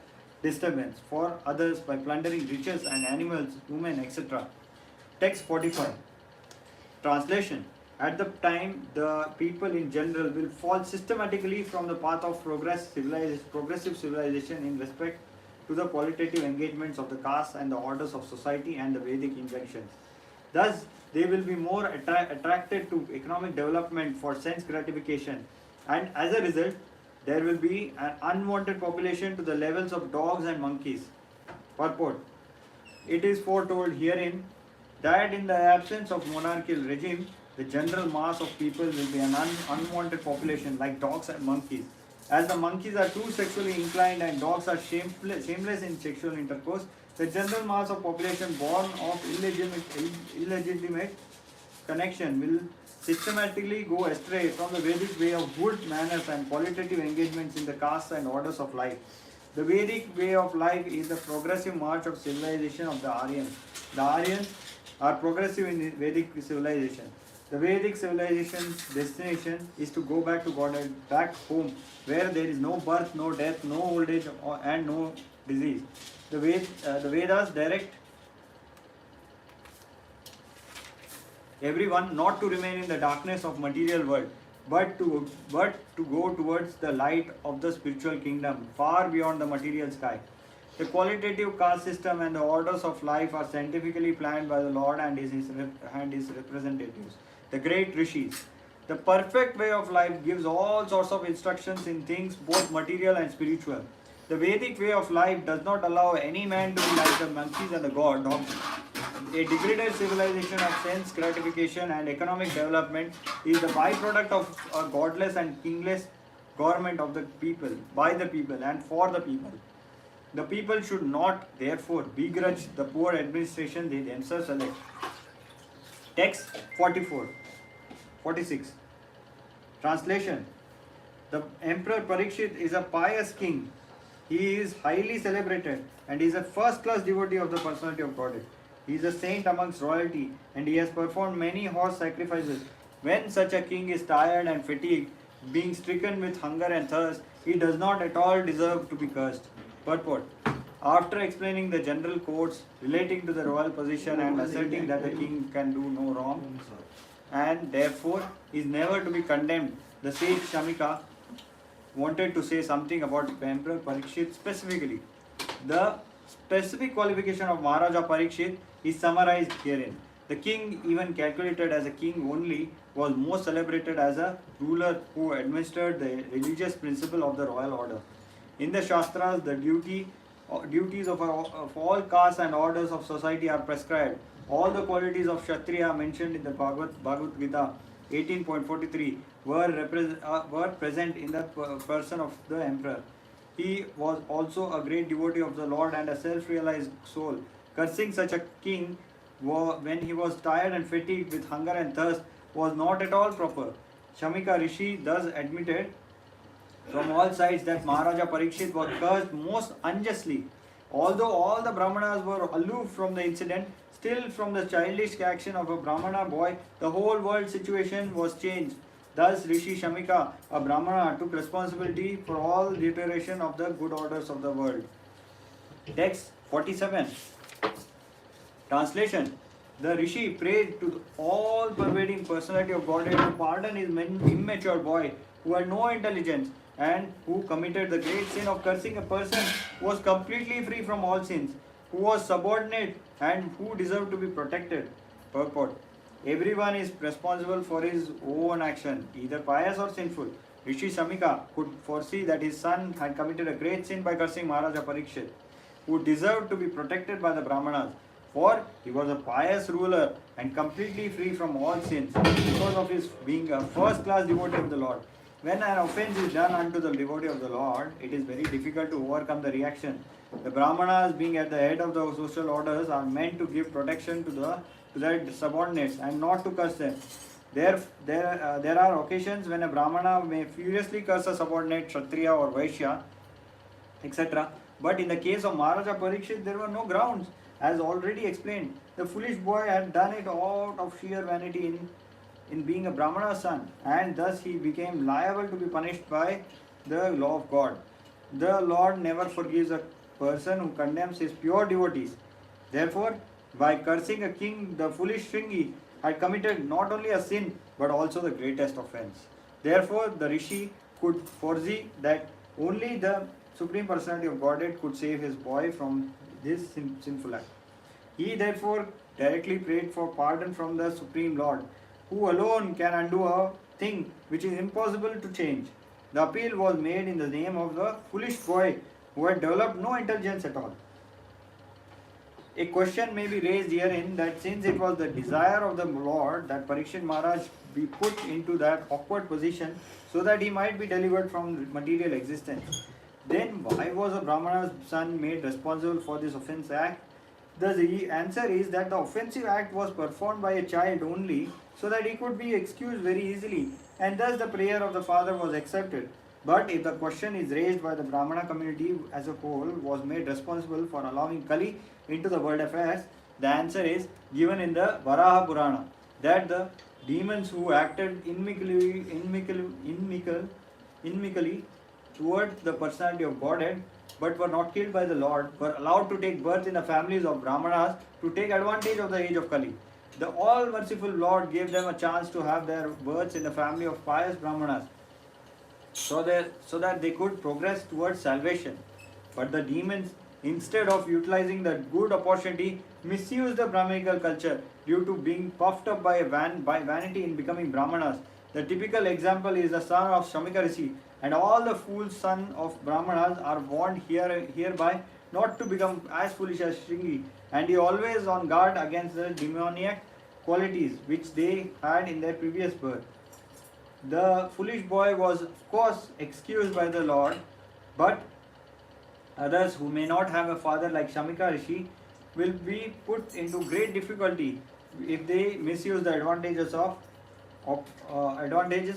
disturbance for others by plundering riches and animals, women, etc. Text 45. Translation. At the time, the people in general will fall systematically from the path of progressive civilization in respect to the qualitative engagements of the castes and the orders of society and the Vedic injunctions. Thus, they will be more attracted to economic development for sense gratification, and as a result, there will be an unwanted population to the levels of dogs and monkeys. Purport. It is foretold herein that in the absence of monarchical regime, the general mass of people will be an unwanted population like dogs and monkeys. As the monkeys are too sexually inclined and dogs are shameless in sexual intercourse, the general mass of population born of illegitimate connection will systematically go astray from the Vedic way of good manners and qualitative engagements in the castes and orders of life. The Vedic way of life is the progressive march of civilization of the Aryans. The Aryans are progressive in Vedic civilization. The Vedic civilization's destination is to go back to God and back home, where there is no birth, no death, no old age, and no disease. The Vedas direct everyone not to remain in the darkness of material world, but to go towards the light of the spiritual kingdom, far beyond the material sky. The qualitative caste system and the orders of life are scientifically planned by the Lord and his representatives, the great rishis. The perfect way of life gives all sorts of instructions in things both material and spiritual. The Vedic way of life does not allow any man to be like the monkeys and the dogs. A degraded civilization of sense gratification and economic development is the byproduct of a godless and kingless government of the people, by the people, and for the people. The people should not, therefore, begrudge the poor administration they themselves elect. Text 46. Translation. The Emperor Parikshit is a pious king. He is highly celebrated and is a first-class devotee of the personality of Godhead. He is a saint amongst royalty, and he has performed many horse sacrifices. When such a king is tired and fatigued, being stricken with hunger and thirst, he does not at all deserve to be cursed. Purport. After explaining the general codes relating to the royal position and asserting that the king can do no wrong and therefore is never to be condemned, the sage Shamika wanted to say something about Emperor Parikshit specifically. The specific qualification of Maharaja Parikshit is summarized herein. The king, even calculated as a king only, was most celebrated as a ruler who administered the religious principle of the royal order. In the Shastras, the duties of all castes and orders of society are prescribed. All the qualities of Kshatriya mentioned in the Bhagavad Gita 18.43 were present in the person of the emperor. He was also a great devotee of the Lord and a self-realized soul. Cursing such a king when he was tired and fatigued with hunger and thirst was not at all proper. Shamika Rishi thus admitted from all sides that Maharaja Parikshit was cursed most unjustly. Although all the Brahmanas were aloof from the incident, still from the childish action of a Brahmana boy, the whole world situation was changed. Thus, Rishi Shamika, a Brahmana, took responsibility for all deterioration of the good orders of the world. Text 47. Translation. The Rishi prayed to the all-pervading personality of Godhead to pardon his immature boy who had no intelligence and who committed the great sin of cursing a person who was completely free from all sins, who was subordinate and who deserved to be protected. Purport. Everyone is responsible for his own action, either pious or sinful. Rishi Shamika could foresee that his son had committed a great sin by cursing Maharaja Parikshit, who deserved to be protected by the Brahmanas. For he was a pious ruler and completely free from all sins because of his being a first-class devotee of the Lord. When an offense is done unto the devotee of the Lord, it is very difficult to overcome the reaction. The Brahmanas, being at the head of the social orders, are meant to give protection to their subordinates and not to curse them. There are occasions when a Brahmana may furiously curse a subordinate Kshatriya or Vaishya, etc. But in the case of Maharaja Parikshit, there were no grounds. As already explained, the foolish boy had done it out of sheer vanity in being a Brahmana's son, and thus he became liable to be punished by the law of God. The Lord never forgives a person who condemns his pure devotees. Therefore, by cursing a king, the foolish Shringi had committed not only a sin but also the greatest offense. Therefore, the Rishi could foresee that only the Supreme Personality of Godhead could save his boy from this sinful act. He therefore directly prayed for pardon from the Supreme Lord, who alone can undo a thing which is impossible to change. The appeal was made in the name of the foolish boy who had developed no intelligence at all. A question may be raised herein that since it was the desire of the Lord that Parikshit Maharaj be put into that awkward position so that he might be delivered from material existence, then why was a Brahmana's son made responsible for this offensive act? The answer is that the offensive act was performed by a child only so that he could be excused very easily, and thus the prayer of the father was accepted. But if the question is raised by the Brahmana community as a whole was made responsible for allowing Kali into the world affairs, the answer is given in the Varaha Purana, that the demons who acted inimically towards the personality of Godhead but were not killed by the Lord were allowed to take birth in the families of Brahmanas to take advantage of the age of Kali. The all-merciful Lord gave them a chance to have their births in the family of pious Brahmanas so that they could progress towards salvation. But the demons, instead of utilizing the good opportunity, misused the Brahminical culture due to being puffed up by vanity in becoming Brahmanas. The typical example is the son of Shamika Rishi, and all the foolish sons of Brahmanas are warned hereby not to become as foolish as Shringi, and he always on guard against the demoniac qualities which they had in their previous birth. The foolish boy was of course excused by the Lord, but others who may not have a father like Shamika Rishi will be put into great difficulty if they misuse the advantages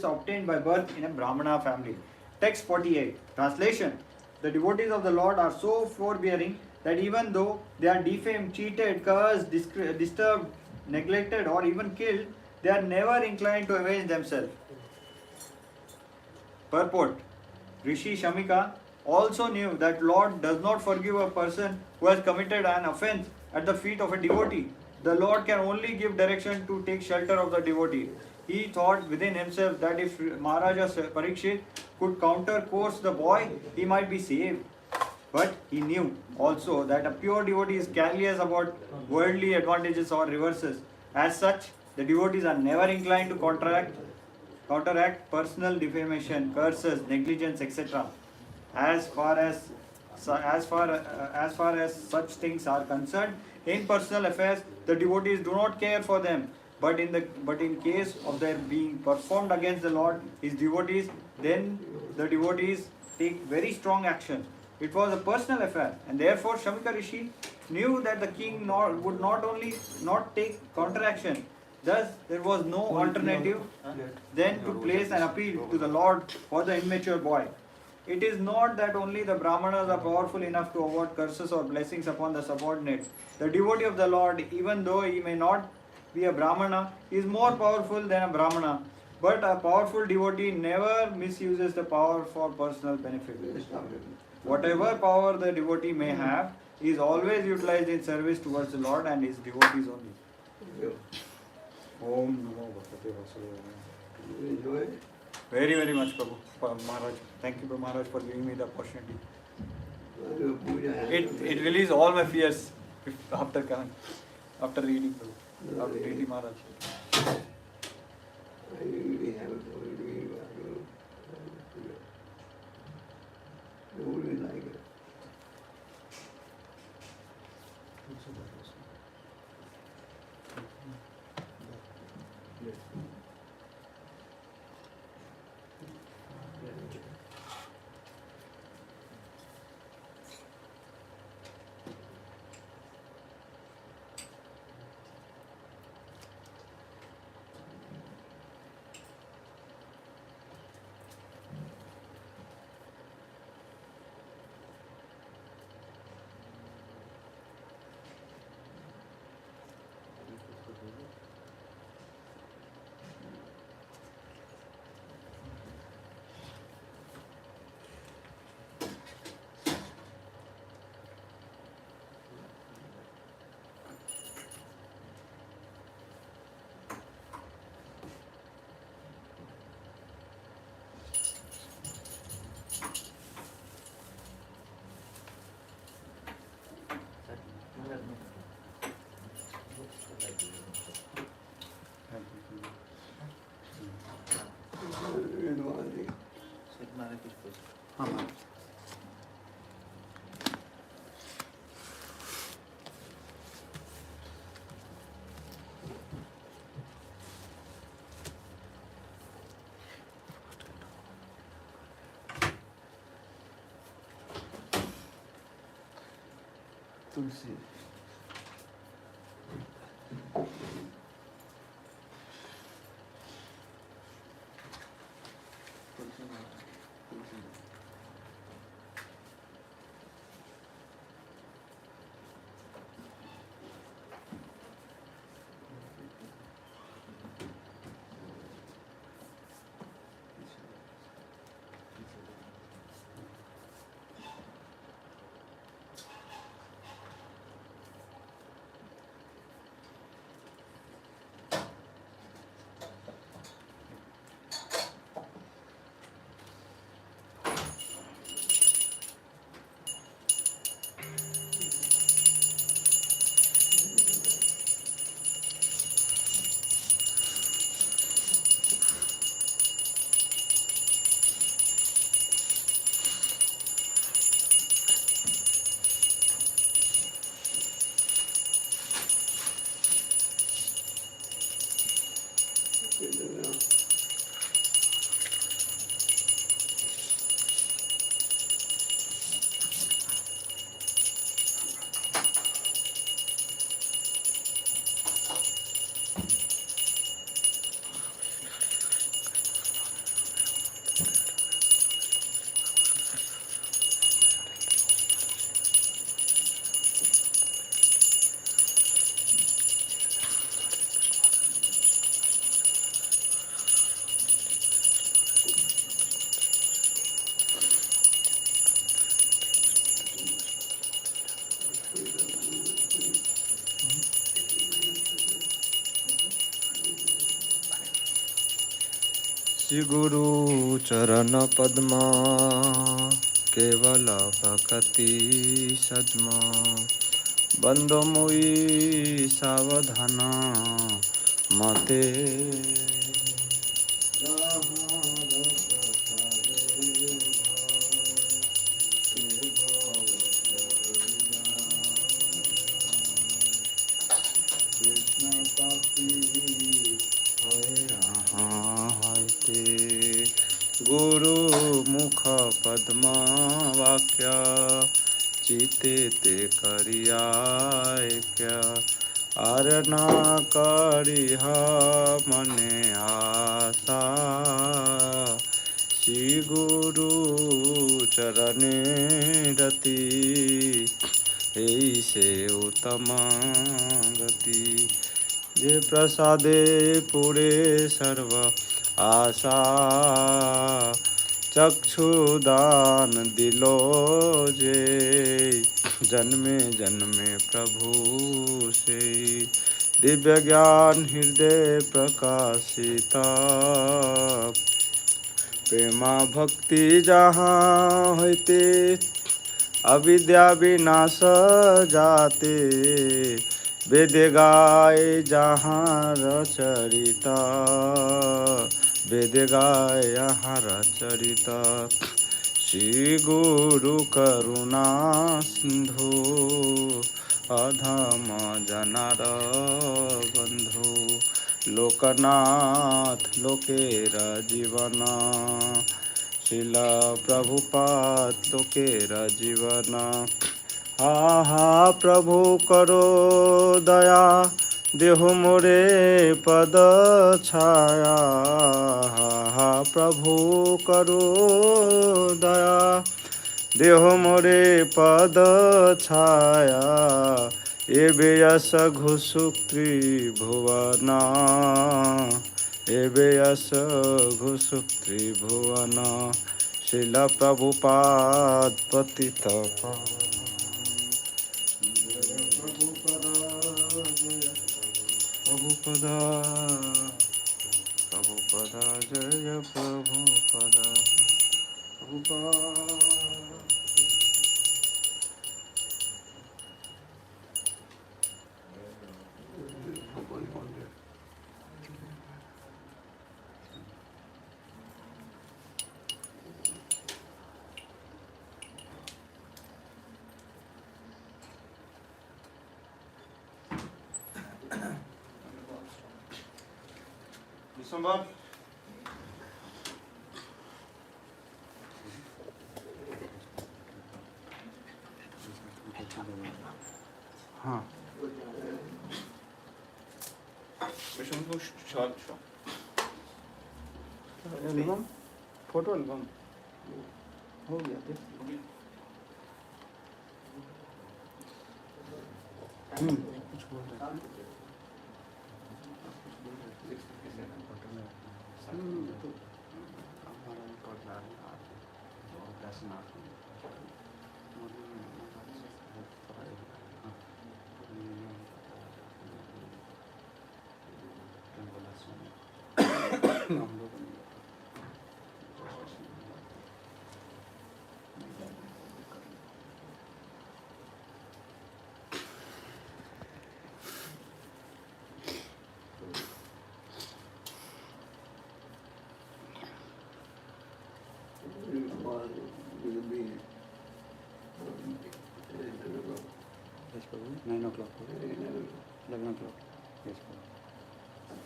obtained by birth in a Brahmana family. Text 48. Translation. The devotees of the Lord are so forbearing that even though they are defamed, cheated, cursed, disturbed, neglected, or even killed, they are never inclined to avenge themselves. Purport. Rishi Shamika also knew that Lord does not forgive a person who has committed an offense at the feet of a devotee. The Lord can only give direction to take shelter of the devotee. He thought within himself that if Maharaja Parikshit could counter course the boy, he might be saved. But he knew also that a pure devotee is careless about worldly advantages or reverses. As such, the devotees are never inclined to counteract personal defamation, curses, negligence, etc. As far as such things are concerned, in personal affairs, the devotees do not care for them. But in case of their being performed against the Lord, his devotees, then the devotees take very strong action. It was a personal affair, and therefore Shamika Rishi knew that the king would not only not take counteraction. Thus, there was no alternative than to place an appeal to the Lord for the immature boy. It is not that only the Brahmanas are powerful enough to award curses or blessings upon the subordinates. The devotee of the Lord, even though he may not be a Brahmana, is more powerful than a Brahmana. But a powerful devotee never misuses the power for personal benefit. Whatever power the devotee may have is always utilized in service towards the Lord and his devotees only. Om Namo Bhagavate Vasudevaya. Very, very much, Prabhu, Maharaj. Thank you, Prabhu Maharaj, for giving me the opportunity. It released all my fears after coming, after reading, Prabhu, after reading Maharaj. तुलसी श्री गुरु चरण पद्मा केवल भक्ति सद्मा बंदो मुई सावधान मते गुरु मुख पद्म वाक्य चिते ते करियाय क्या आरना करिह मने आशा श्री गुरु चरणे रति ऐसे उत्तम गति जे प्रसादे पुरे सर्व आशा चक्षुदान दिलो जे जन्मे जन्मे प्रभु से दिव्य ज्ञान हृदय प्रकाशिता प्रेमा भक्ति जहाँ होते अविद्या विनाश जाते वेद गाय जहाँ रचरिता वेद गाय यहाँ रचरिता श्री गुरु करुणा सिंधु अधम जनार बंधु लोकनाथ लोकेर जीवन शिला प्रभुपाद लोकेर जीवन हा हा प्रभु करो दया देहु मोरे पद छाया हा हा प्रभु करो दया देहु मोरे पद छाया एबे यस घुसुक त्रिभुवन एबे यस घुसुक त्रिभुवन शिल प्रभुपाद पतित प्रभुपदा प्रभुपदा जय प्रभुपदा प्रभुपदा संभव हाँ एल्बम फोटो एल्बम हो गया थे कुछ बोल रहे Yes, Prabhu. 9 o'clock. 11 o'clock. Yes, Prabhu.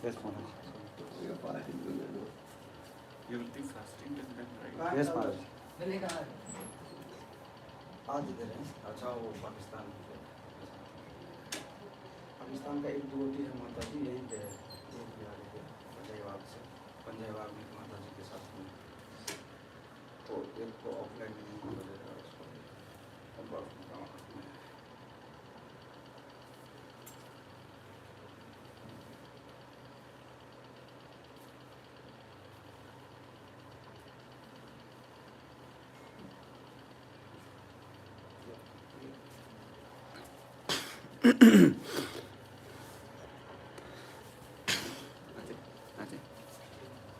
Yes, Maharaj. You will be fasting and then right? Yes, Maharaj. आज इधर है अच्छा वो पाकिस्तान का एक डिवोटी है माता जी यहीं पे है पंजाब से पंजाब में माता जी के साथ में तो एक को ऑफलाइन में बोलेगा उसको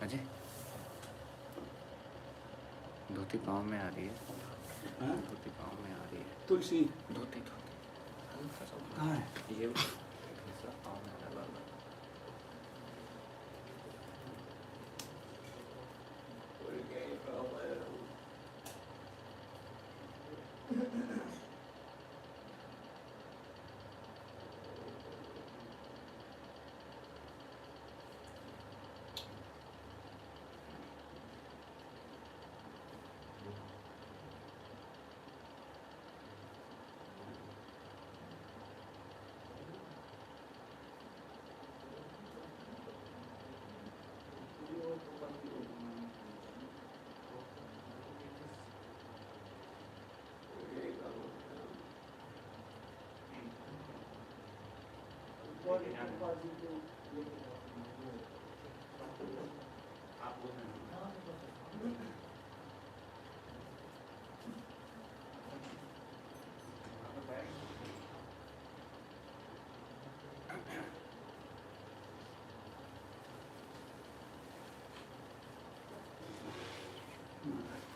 अजय धोती पाँव में आ रही है धोती पाँव में आ रही है तुलसी धोती कहाँ है ये पाँव में लगा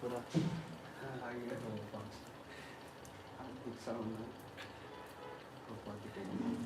थोड़ा आगे हो पास एक साउंड है तो पॉजिटिव